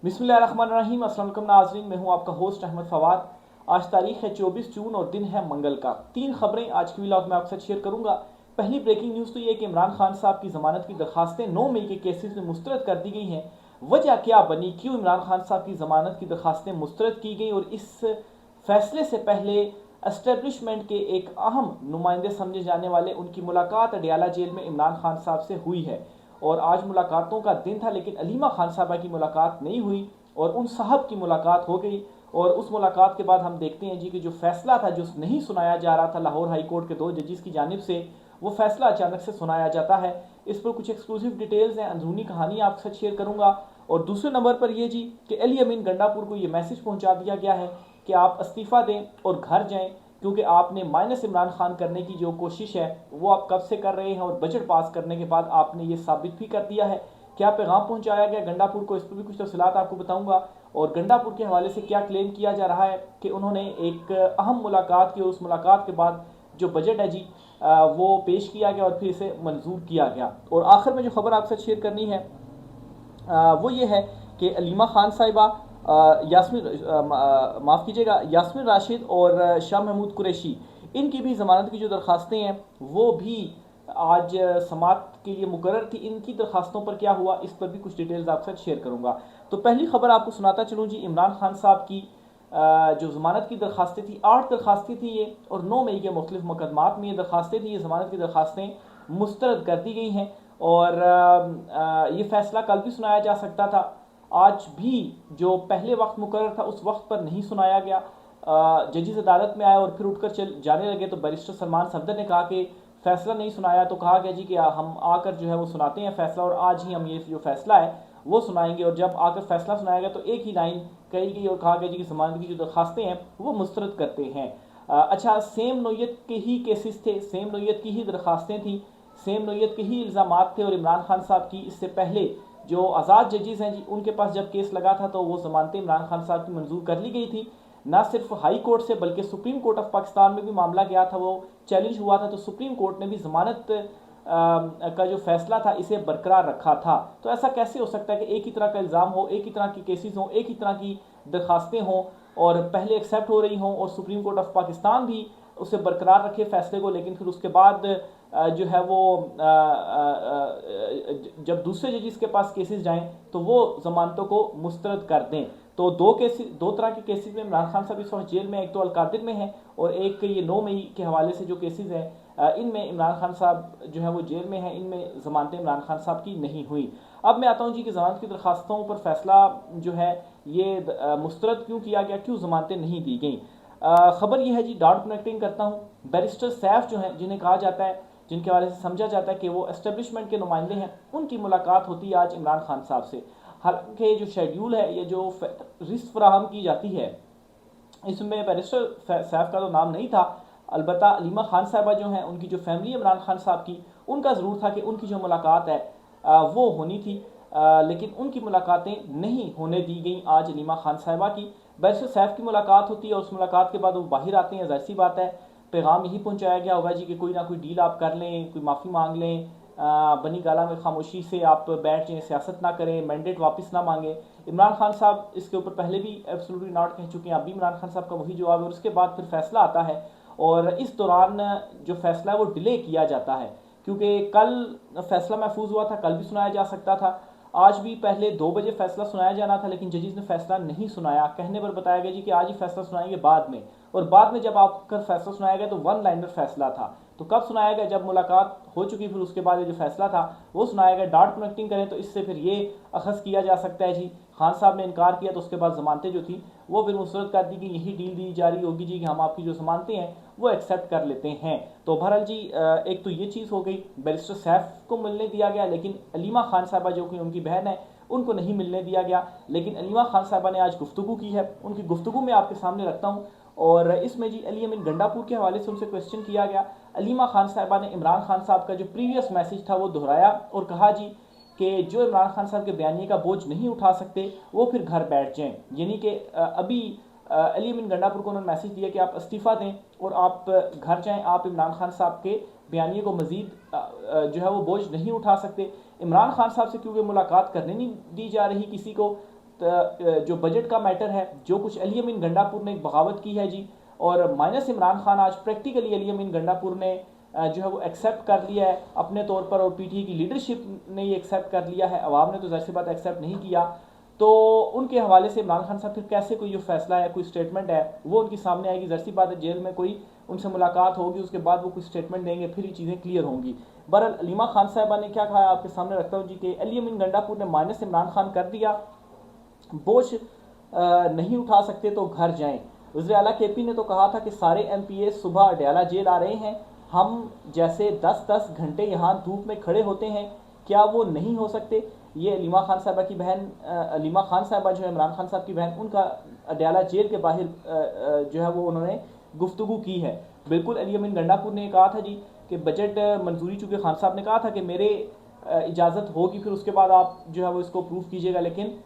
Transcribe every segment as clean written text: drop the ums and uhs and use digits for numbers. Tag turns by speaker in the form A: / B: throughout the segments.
A: बिस्मिल्लाहिर्रहमानिर्रहीम। अस्सलाम वालेकुम नाज़रीन, मैं हूं आपका होस्ट अहमद फवाद। आज तारीख है 24 जून और दिन है मंगल का। 3 खबरें आज की व्लॉग में आपके साथ शेयर करूंगा। पहली ब्रेकिंग न्यूज़ तो ये कि इमरान खान साहब की ज़मानत की दरखास्तें 9 मई के केसेस में मुस्तरद कर दी गई हैं। वजह क्या बनी, क्यों इमरान खान साहब की ज़मानत की दरखास्तें मुस्तरद की गई और इस फैसले से पहले एस्टेब्लिशमेंट के एक अहम नुमाइंदे समझे जाने वाले उनकी मुलाकात अडियाला जेल में इमरान खान साहब से हुई है। और आज मुलाकातों का दिन था, लेकिन अलीमा खान साहबा की मुलाकात नहीं हुई और उन साहब की मुलाकात हो गई। और उस मुलाकात के बाद हम देखते हैं जी कि जो फैसला था, जो नहीं सुनाया जा रहा था लाहौर हाई कोर्ट के 2 जजेस की जानिब से, वो फैसला अचानक से सुनाया जाता है। इस पर कुछ एक्सक्लूसिव डिटेल्स हैं, अंदरूनी कहानी आपके साथ शेयर करूंगा। और दूसरे नंबर पर ये जी कि अली अमीन गंडापुर को ये मैसेज पहुंचा दिया गया है कि आप इस्तीफ़ा दें और घर जाएं, क्योंकि आपने माइनस इमरान खान करने की जो कोशिश है वो आप कब से कर रहे हैं और बजट पास करने के बाद आपने ये साबित भी कर दिया है। क्या पैगाम पहुंचाया गया गंडापुर को, इस पर भी कुछ तफसीलात आपको बताऊंगा। और गंडापुर के हवाले से क्या क्लेम किया जा रहा है कि उन्होंने एक अहम मुलाकात की, उस मुलाकात के बाद जो बजट है जी वो पेश किया गया और फिर इसे मंजूर किया गया। और आखिर में जो खबर आपसे शेयर करनी है वो ये है कि अलीमा खान साहिबा, माफ़ कीजिएगा, यास्मीन राशिद और शाह महमूद कुरैशी, इनकी भी ज़मानत की जो दरखास्तें हैं वो भी आज समात के लिए मुकर्रर थी। इनकी दरखास्तों पर क्या हुआ, इस पर भी कुछ डिटेल्स आपके साथ शेयर करूंगा। तो पहली खबर आपको सुनाता चलूँ जी, इमरान खान साहब की जो ज़मानत की दरखास्तें थी, 8 दरखास्तें थी ये, और 9 मई के मुख्तलिफ मुकदमात में ये दरखास्तें थी, ये ज़मानत की दरखास्तें मुस्तरद कर दी गई हैं। और ये फैसला कल भी सुनाया जा सकता था, आज भी जो पहले वक्त मुकर्रर था उस वक्त पर नहीं सुनाया गया। जजेस अदालत में आए और फिर उठकर चल जाने लगे तो बैरिस्टर सलमान सफदर ने कहा कि फैसला नहीं सुनाया, तो कहा गया जी कि हम आकर जो है वो सुनाते हैं फैसला, और आज ही हम ये जो फैसला है वो सुनाएंगे। और जब आकर फैसला सुनाया गया तो एक ही लाइन कही गई और कहा गया जी कि जमानत की जो दरखास्तें हैं वो मुस्तरद करते हैं। अच्छा, सेम नोयत के ही केसेस थे, सेम नोयत की ही दरखास्तें थी, सेम नोयत के ही इल्ज़ामात थे। और इमरान खान साहब की इससे पहले जो आज़ाद जजेस हैं जी, उनके पास जब केस लगा था तो वो ज़मानतें इमरान खान साहब की मंजूर कर ली गई थी। ना सिर्फ हाई कोर्ट से बल्कि सुप्रीम कोर्ट ऑफ पाकिस्तान में भी मामला गया था, वो चैलेंज हुआ था, तो सुप्रीम कोर्ट ने भी ज़मानत का जो फैसला था इसे बरकरार रखा था। तो ऐसा कैसे हो सकता है कि एक ही तरह का इल्ज़ाम हो, एक ही तरह की केसेस हों, एक ही तरह की दरखास्तें हों और पहले एक्सेप्ट हो रही हों और सुप्रीम कोर्ट ऑफ पाकिस्तान भी उसे बरकरार रखे फैसले को, लेकिन फिर उसके बाद जो है वो जब दूसरे जजेस के पास केसेस जाएं तो वो जमानतों को मुस्तरद कर दें। तो दो तरह के केसेस में इमरान खान साहब इस वक्त जेल में, एक तो अलकादिर में है और एक ये 9 मई के हवाले से जो केसेस हैं इनमें इमरान खान साहब जो है वो जेल में हैं, इनमें जमानतें इमरान खान साहब की नहीं हुई। अब मैं आता हूँ जी कि जमानत की दरखास्तों पर फैसला जो है ये मुस्तरद क्यों किया गया, क्यों जमानतें नहीं दी गई। खबर यह है जी, डाउट कनेक्टिंग करता हूँ, बैरिस्टर सैफ जो हैं, जिन्हें कहा जाता है, जिनके हवाले से समझा जाता है कि वो एस्टेब्लिशमेंट के नुमाइंदे हैं, उनकी मुलाकात होती है आज इमरान खान साहब से। हालांकि जो शेड्यूल है, ये जो रिस्ट फराहम की जाती है, इसमें बैरिस्टर सैफ का तो नाम नहीं था। अलबत्ता अलीमा खान साहबा जो हैं, उनकी जो फैमिली इमरान खान साहब की, उनका ज़रूर था कि उनकी जो मुलाकात है वो होनी थी, लेकिन उनकी मुलाकातें नहीं होने दी गई आज अलीमा खान साहबा की। बैरिस्टर सैफ की मुलाकात होती है और उस मुलाकात के बाद वो बाहर आते हैं, जाहिर सी बात है पैगाम यही पहुंचाया गया होगा जी कि कोई ना कोई डील आप कर लें, कोई माफ़ी मांग लें, बनी गाला में खामोशी से आप बैठ जाएं, सियासत ना करें, मैंडेट वापस ना मांगें। इमरान खान साहब इसके ऊपर पहले भी एब्सोल्युटली नॉट कह चुके हैं, अभी इमरान खान साहब का वही जवाब है। और उसके बाद फिर फैसला आता है और इस दौरान जो फैसला है वो डिले किया जाता है, क्योंकि कल फैसला महफूज हुआ था, कल भी सुनाया जा सकता था। आज भी पहले 2 बजे फैसला सुनाया जाना था, लेकिन जजेस ने फैसला नहीं सुनाया। कहने पर बताया गया जी कि आज ही फैसला सुनाएंगे बाद में, और बाद में जब आकर फैसला सुनाया गया तो वन लाइनर फैसला था। तो कब सुनाया गया, जब मुलाकात हो चुकी, फिर उसके बाद ये जो फैसला था वो सुनाया गया। डार्ट कनेक्टिंग करें तो इससे फिर ये अखज़ किया जा सकता है जी, खान साहब ने इनकार किया तो उसके बाद जमानतें जो थी वो फिर मुस्तरद कर दी कि यही डील दी जा रही होगी जी कि हम आपकी जो जमानतें हैं वो एक्सेप्ट कर लेते हैं। तो बहरहाल जी एक तो ये चीज़ हो गई, बैरिस्टर सैफ को मिलने दिया गया, लेकिन अलीमा खान साहबा जो कि उनकी बहन है उनको नहीं मिलने दिया गया। लेकिन अलीमा खान साहबा ने आज गुफ्तगू की है, उनकी गुफ्तगू में आपके सामने रखता हूँ। और इसमें जी अली अमीन गंडापुर के हवाले से उनसे क्वेश्चन किया गया। अलीमा खान साहबा ने इमरान खान साहब का जो प्रीवियस मैसेज था वो दोहराया और कहा जी कि जो इमरान खान साहब के बयानी का बोझ नहीं उठा सकते वो फिर घर बैठ जाएं। यानी कि अभी अली अमीन गंडापुर को उन्होंने मैसेज दिया कि आप इस्तीफ़ा दें और आप घर जाएं, आप इमरान खान साहब के बयानी को मजीद जो है वो बोझ नहीं उठा सकते। इमरान खान साहब से क्योंकि मुलाकात करने नहीं दी जा रही किसी को, जो बजट का मैटर है, जो कुछ अली अमीन गंडापुर ने एक बगावत की है जी, और माइनस इमरान खान आज प्रैक्टिकली अली अमीन गंडापुर ने जो है वो एक्सेप्ट कर लिया है अपने तौर पर, और पीटीआई की लीडरशिप ने ये एक्सेप्ट कर लिया है, अवाम ने तो ज़ाहिर सी बात एक्सेप्ट नहीं किया। तो उनके हवाले से इमरान खान साहब फिर कैसे कोई जो फैसला है, कोई स्टेटमेंट है वो उनकी सामने आएगी, ज़ाहिर सी बात है जेल में कोई उनसे मुलाकात होगी, उसके बाद वो कोई स्टेटमेंट देंगे, फिर ये चीज़ें क्लियर होंगी। बहरहाल अलीमा खान साहबा ने क्या कहा आपके सामने रखता हूँ जी, कि अली अमीन गंडापुर ने माइनस इमरान खान कर दिया, बोझ नहीं उठा सकते तो घर जाएं। वज़ीर आला केपी ने तो कहा था कि सारे एमपीए सुबह अडयाला जेल आ रहे हैं, हम जैसे 10-10 घंटे यहाँ धूप में खड़े होते हैं, क्या वो नहीं हो सकते। ये अलीमा खान साहबा की बहन, अलीमा खान साहबा जो है इमरान खान साहब की बहन, उनका अडयाला जेल के बाहर जो है वो उन्होंने गुफ्तगू की है। बिल्कुल अली अमीन गंडापुर ने कहा था जी कि बजट मंजूरी, चूँकि खान साहब ने कहा था कि मेरे इजाज़त होगी, फिर उसके बाद आप जो है वो इसको प्रूफ कीजिएगा, लेकिन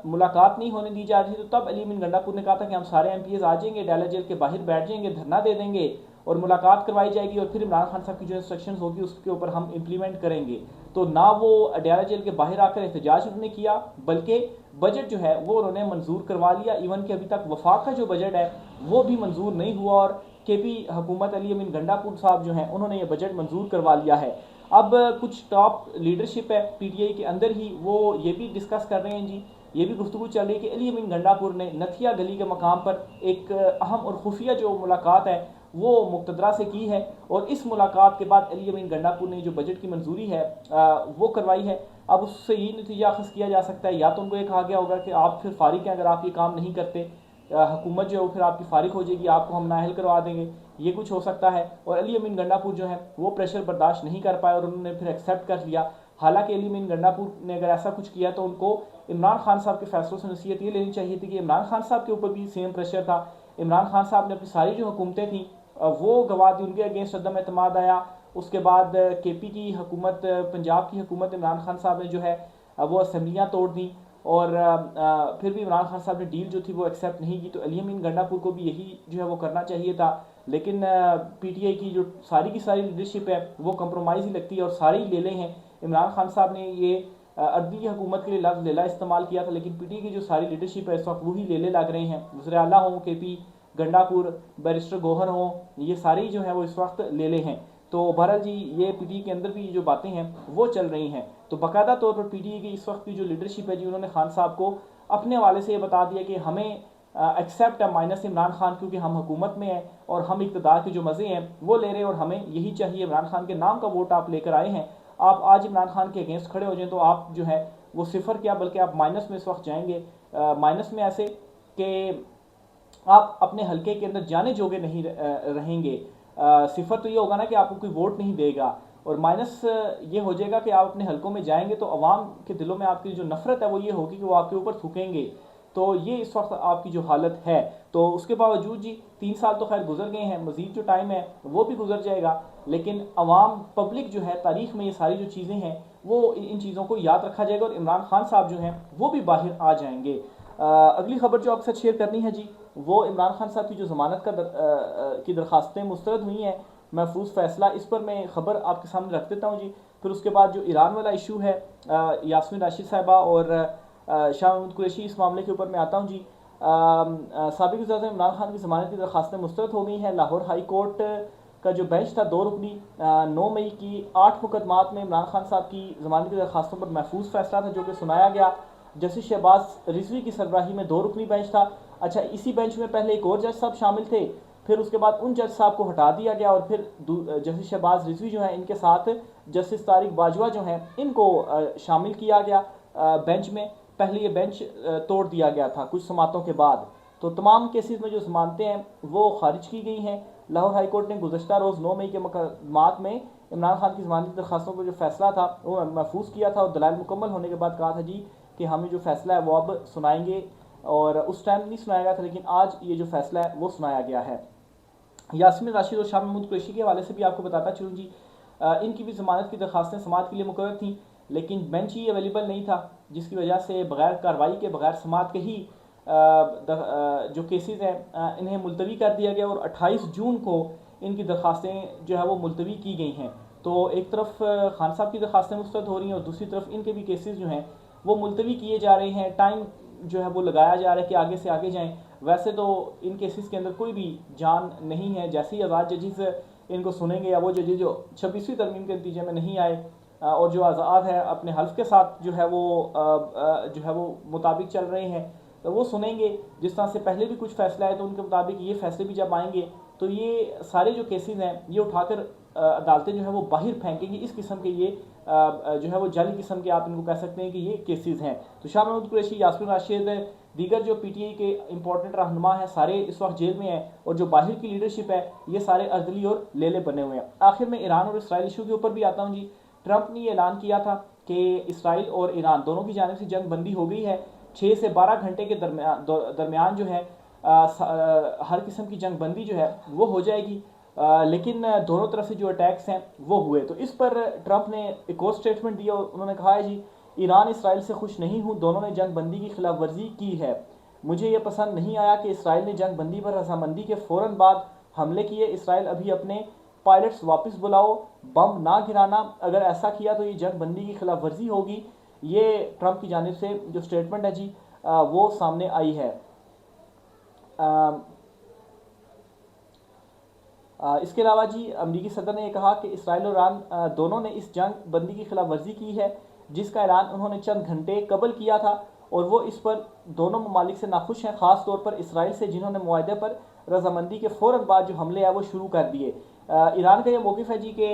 A: मुलाकात नहीं होने दी जा रही थी। तो तब अली अमीन गंडापुर ने कहा था कि हम सारे एमपीएस आ जाएंगे, अडयाला जेल के बाहर बैठ जाएंगे, धरना दे देंगे और मुलाकात करवाई जाएगी, और फिर इमरान खान साहब की जो इंस्ट्रक्शंस होगी उसके ऊपर हम इम्प्लीमेंट करेंगे। तो ना वो अडयाला जेल के बाहर आकर एहतजाज उन्होंने किया, बल्कि बजट जो है वो उन्होंने मंजूर करवा लिया। इवन कि अभी तक वफाक का जो बजट है वो भी मंजूर नहीं हुआ, और केपी हुकूमत अली अमीन गंडापुर साहब जो हैं उन्होंने ये बजट मंजूर करवा लिया है। अब कुछ टॉप लीडरशिप है पीटीआई के अंदर ही, वो ये भी डिस्कस कर रहे हैं जी, ये भी गुफ्तगू चल रही है कि अली अमीन गंडापुर ने नथिया गली के मकाम पर एक अहम और खुफिया जो मुलाकात है वो मुक्तदरा से की है, और इस मुलाकात के बाद अली अमीन गंडापुर ने जो बजट की मंजूरी है वो करवाई है। अब उससे यही नतीजा अखज़ किया जा सकता है, या तो उनको ये कहा गया होगा कि आप फिर फारिग हैं, अगर आप ये काम नहीं करते हुकूमत जो है वो फिर आपकी फारिग हो जाएगी, आपको हम नाअहल करवा देंगे, ये कुछ हो सकता है। और अली अमीन गंडापुर जो है वो प्रेशर बर्दाश्त नहीं कर पाए और उन्होंने फिर एक्सेप्ट कर लिया। हालांकि अली अमीन गंडापुर ने अगर ऐसा कुछ किया तो उनको इमरान खान साहब के फैसलों से नसीहत ये लेनी चाहिए थी कि इमरान खान साहब के ऊपर भी सेम प्रेशर था। इमरान खान साहब ने अपनी सारी जो हुकूमतें थी वो गवा दी, उनके अगेंस्ट अदम एतमाद आया। उसके बाद केपी की हुकूमत, पंजाब की हुकूमत इमरान खान साहब ने जो है वो असम्बलियाँ तोड़ दी, और फिर भी इमरान खान साहब ने डील जो थी वो एक्सेप्ट नहीं की। तो अली अमीन गंडापुर को भी यही जो है वो करना चाहिए था, लेकिन पीटीआई की जो सारी की सारी लीडरशिप है वो कंप्रोमाइज़ ही लगती है, और सारे ही ले ले हैं। इमरान खान साहब ने ये अर्दी हुकूमत के लिए लफ्ज़ लेला इस्तेमाल किया था, लेकिन पीटीआई की जो सारी लीडरशिप है इस वक्त वही लेले लग रहे हैं। वज़ीर आला हों केपी गंडापुर, बैरिस्टर गोहर हों, ये सारी जो है वो इस वक्त ले हैं। तो बहरहाल जी ये पीटीआई के अंदर भी जो बातें हैं वो चल रही हैं। तो बाकायदा तौर पर पीटीआई की इस वक्त की जो लीडरशिप है जी, उन्होंने खान साहब को अपने हवाले से ये बता दिया कि हमें एक्सेप्ट है माइनस इमरान खान, क्योंकि हम हुकूमत में हैं और हम इक़्तिदार के जो मज़े हैं वो ले रहे हैं, और हमें यही चाहिए। इमरान खान के नाम का वोट आप लेकर आए हैं, आप आज इमरान खान के अगेंस्ट खड़े हो जाएं तो आप जो है वो सिफर क्या बल्कि आप माइनस में इस वक्त जाएंगे। माइनस में ऐसे कि आप अपने हल्के के अंदर जाने जोगे नहीं रहेंगे। सिफर तो ये होगा ना कि आपको कोई वोट नहीं देगा, और माइनस ये हो जाएगा कि आप अपने हलकों में जाएंगे तो अवाम के दिलों में आपकी जो नफरत है वो ये होगी कि वो आपके ऊपर थूकेंगे। तो ये इस वक्त आपकी जो हालत है। तो उसके बावजूद जी 3 साल तो खैर गुजर गए हैं, मजीद जो टाइम है वो भी गुजर जाएगा, लेकिन अवाम पब्लिक जो है तारीख में ये सारी जो चीज़ें हैं वो इन चीज़ों को याद रखा जाएगा, और इमरान खान साहब जो हैं वो भी बाहर आ जाएंगे। अगली खबर जो आपके साथ शेयर करनी है जी, वो इमरान खान साहब की जो ज़मानत की दरख्वास्तें मुस्तरद हुई हैं, महफूज फ़ैसला, इस पर मैं ख़बर आपके सामने रख देता हूँ जी। फिर उसके बाद जो ईरान वाला इशू है, यास्मीन राशिद साहिबा और शाह महमूद कुरैशी, इस मामले के ऊपर मैं आता हूँ जी। साबिक़ वज़ीर इमरान खान की ज़मानत की दरख्वास्तें मुस्तरद हो गई हैं। लाहौर हाई कोर्ट का जो बेंच था 2 रुकनी 9 मई की 8 मुकदमात में इमरान खान साहब की ज़मानत की दरख्वास्तों पर महफूज फ़ैसला था जो कि सुनाया गया। जस्टिस शहबाज रिजवी की सरबराही में 2 रुकनी बेंच था। अच्छा, इसी बेंच में पहले एक और जज साहब शामिल थे, फिर उसके बाद उन जज साहब को हटा दिया गया, और फिर जस्टिस शहबाज रिजवी जो है इनके साथ जस्टिस तारिक बाजवा जो हैं इनको शामिल किया गया बेंच में। पहले ये बेंच तोड़ दिया गया था कुछ समातों के बाद। तो तमाम केसेस में जो जमानतें हैं वो खारिज की गई हैं। लाहौर हाई कोर्ट ने गुज़श्ता रोज़ 9 मई के मुकदमात में इमरान खान की ज़मानत की दरख्वास्तों पर जो फैसला था वो महफूज किया था, और दलाइल मुकम्मल होने के बाद कहा था जी कि हमें जो फैसला है वो अब सुनाएंगे, और उस टाइम नहीं सुनाया गया था लेकिन आज ये जो फैसला है वो सुनाया गया है। यास्मीन राशिद और शाह महमूद कुरैशी के हवाले से भी आपको बताता चलूँ जी, इनकी भी ज़मानत की दरख्वास्तें समाअत के लिए मुकर्रर थी, लेकिन बेंच ही अवेलेबल नहीं था, जिसकी वजह से बगैर कार्रवाई के, बगैर समाअत के ही जो केसेस हैं इन्हें मुलतवी कर दिया गया, और 28 जून को इनकी दरख्वास्तें जो है वो मुलतवी की गई हैं। तो एक तरफ खान साहब की दरख्वास्तें मुस्तरद हो रही हैं और दूसरी तरफ इनके भी केसेस जो हैं वो मुलतवी किए जा रहे हैं, टाइम जो है वो लगाया जा रहा है कि आगे से आगे जाएं। वैसे तो इन केसेस के अंदर कोई भी जान नहीं है। जैसे ही आज़ाद जजेस इनको सुनेंगे या वो जजेस जो 26वीं तरमीम के नतीजे में नहीं आए और जो आज़ाद है अपने हल्फ के साथ जो है वो मुताबिक चल रहे हैं, तो वो सुनेंगे। जिस तरह से पहले भी कुछ फैसला है तो उनके मुताबिक ये फैसले भी जब आएंगे तो ये सारे जो केसेस हैं ये उठाकर अदालतें जो है वो बाहर फेंकेंगी। इस किस्म के ये जो है वो जाली किस्म के आप इनको कह सकते हैं कि ये केसेस हैं। तो शाह महमूद कुरैशी, यास्मीन राशिद, दीगर जो पीटीआई के इंपॉर्टेंट रहनुमा हैं सारे इस वक्त जेल में हैं, और जो बाहर की लीडरशिप है ये सारे अर्दली और लेले बने हुए हैं। आखिर में ईरान और इसराइल इशू के ऊपर भी आता हूँ जी। ट्रंप ने ये ऐलान किया था कि इसराइल और ईरान दोनों की जानिब से जंग बंदी हो गई है। 6 से 12 घंटे के दरमियान जो है हर किस्म की जंग बंदी जो है वो हो जाएगी। लेकिन दोनों तरफ से जो अटैक्स हैं वो हुए। तो इस पर ट्रंप ने एक और स्टेटमेंट दिया और उन्होंने कहा है जी, ईरान इसराइल से खुश नहीं हूँ, दोनों ने जंग बंदी की खिलाफ वर्जी की है। मुझे ये पसंद नहीं आया कि इसराइल ने जंग बंदी पर रजामंदी के फ़ौरन बाद हमले किए। इसराइल अभी अपने पायलट्स वापस बुलाओ, बम ना गिराना, अगर ऐसा किया तो ये जंग बंदी की खिलाफ वर्जी होगी। ये ट्रंप की जानिब से जो स्टेटमेंट है जी वो सामने आई है। इसके अलावा जी अमरीकी सदर ने कहा कि इसराइल और ईरान दोनों ने इस जंग बंदी की खिलाफ वर्जी की है जिसका ऐलान उन्होंने चंद घंटे कबल किया था, और वो इस पर दोनों ममालिक से नाखुश हैं, ख़ास तौर पर इसराइल से जिन्होंने मुआहदे पर रजामंदी के फ़ौरन बाद जो हमले हैं वो शुरू कर दिए। ईरान का ये मौक़िफ़ है जी कि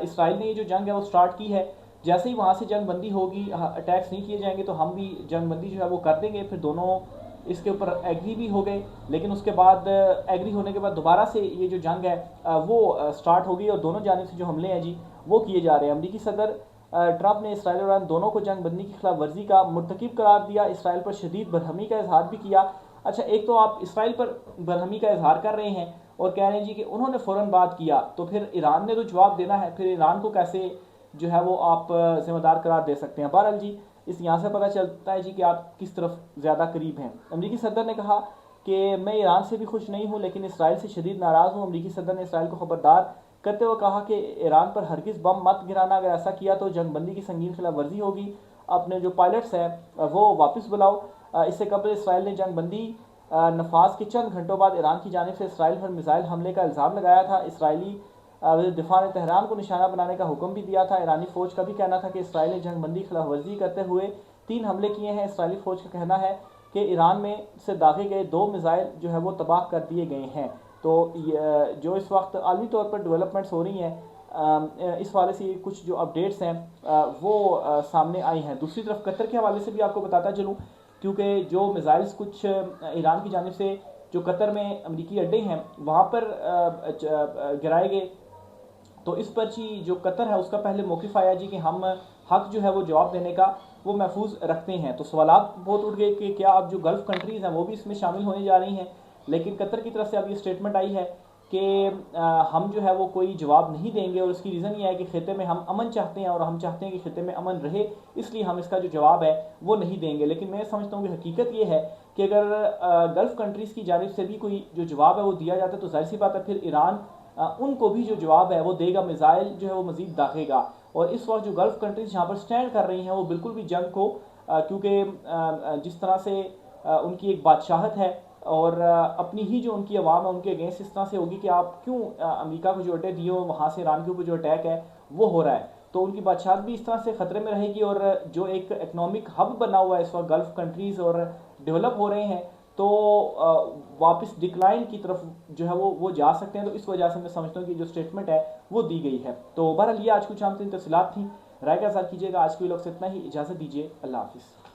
A: इसराइल ने ये जो जंग है वो स्टार्ट की है, जैसे ही वहाँ से जंग बंदी होगी, अटैक्स नहीं किए जाएंगे तो हम भी जंग बंदी जो है वो कर देंगे। फिर दोनों इसके ऊपर एग्री भी हो गए, लेकिन उसके बाद एग्री होने के बाद दोबारा से ये जो जंग है वो स्टार्ट हो गई और दोनों जानिब से जो हमले हैं जी वो किए जा रहे हैं। अमरीकी सदर ट्रंप ने इसराइल और ईरान दोनों को जंग बंदी की खिलाफ वर्जी का मुर्तकिब करार दिया, इसराइल पर शदीद बरहमी का इजहार भी किया। अच्छा, एक तो आप इसराइल पर बरहमी का इजहार कर रहे हैं और कह रहे हैं जी कि उन्होंने फ़ौरन बात किया, तो फिर ईरान ने तो जवाब देना है, फिर ईरान को कैसे जो है वो आप जिम्मेदार करार दे सकते हैं। बहरहाल जी इस यहाँ से पता चलता है जी कि आप किस तरफ ज़्यादा करीब हैं। अमरीकी सदर ने कहा कि मैं ईरान से भी खुश नहीं हूँ लेकिन इसराइल से शदीद नाराज़ हूँ। अमरीकी सदर ने इसराइल को खबरदार करते हुए कहा कि ईरान पर हरगिज़ बम मत गिराना, अगर ऐसा किया तो जंग बंदी की संगीन खिलाफ वर्जी होगी। अपने जो पायलट्स हैं वो वापस बुलाओ। इससे कबल इसराइल ने जंग बंदी नफाज के चंद घंटों बाद ईरान की जानिब से इसराइल पर मिसाइल हमले का इल्ज़ाम लगाया था। इसराइली दिफा ने तेहरान को निशाना बनाने का हुक्म भी दिया था। ईरानी फ़ौज का भी कहना था कि इसराइल ने जंग बंदी खिलाफ वर्जी करते हुए 3 हमले किए हैं। इसराइली फ़ौज का कहना है कि ईरान में से दागे गए 2 मिसाइल जो है वो तबाह कर दिए गए हैं। तो जो इस वक्त आलमी तौर पर डेवलपमेंट्स हो रही हैं इस हवाले से कुछ जो अपडेट्स हैं वो सामने आई हैं। दूसरी तरफ कतर के हवाले से भी आपको बताता चलूँ, क्योंकि जो मिसाइल्स कुछ ईरान की जानिब से जो कतर में अमरीकी अड्डे हैं वहाँ पर गिराए गए, तो इस पर जी जो कतर है उसका पहले मौक़िफ़ आया जी कि हम हक जो है वो जवाब देने का वो महफूज रखते हैं। तो सवालात बहुत उठ गए कि क्या अब जो गल्फ़ कंट्रीज़ हैं वो भी इसमें शामिल होने जा रही हैं, लेकिन कतर की तरफ से अब ये स्टेटमेंट आई है कि हम जो है वो कोई जवाब नहीं देंगे, और इसकी रीज़न ये है कि ख़िते में हम अमन चाहते हैं और हम चाहते हैं कि ख़िते में अमन रहे, इसलिए हम इसका जो जवाब है वो नहीं देंगे। लेकिन मैं समझता हूँ कि हकीकत ये है कि अगर गल्फ़ कंट्रीज़ की जानिब से भी कोई जो जवाब है वो दिया जाता है तो जाहिर सी बात है फिर ईरान उनको भी जो जवाब है वो देगा, मिसाइल जो है वो मज़ीद दागेगा। और इस वक्त जो गल्फ़ कंट्रीज़ जहाँ पर स्टैंड कर रही हैं वो बिल्कुल भी जंग को क्योंकि जिस तरह से उनकी एक बादशाहत है और अपनी ही जो उनकी आवाम है उनके अगेंस्ट इस तरह से होगी कि आप क्यों अमेरिका को जो अड्डे दिए हो वहाँ से ईरान के ऊपर जो अटैक है वो हो रहा है, तो उनकी बादशाहत भी इस तरह से ख़तरे में रहेगी। और जो एक इकनॉमिक हब बना हुआ है इस वक्त गल्फ़ कंट्रीज़ और डेवलप हो रहे हैं तो वापस डिक्लाइन की तरफ जो है वो जा सकते हैं। तो इस वजह से मैं समझता हूँ कि जो स्टेटमेंट है वो दी गई है। तो बहरहाल ये आज कुछ आम तीन तफसीलात थी। राय का साथ कीजिएगा। आज के व्लॉग से इतना ही, इजाज़त दीजिए। अल्लाह हाफिज़।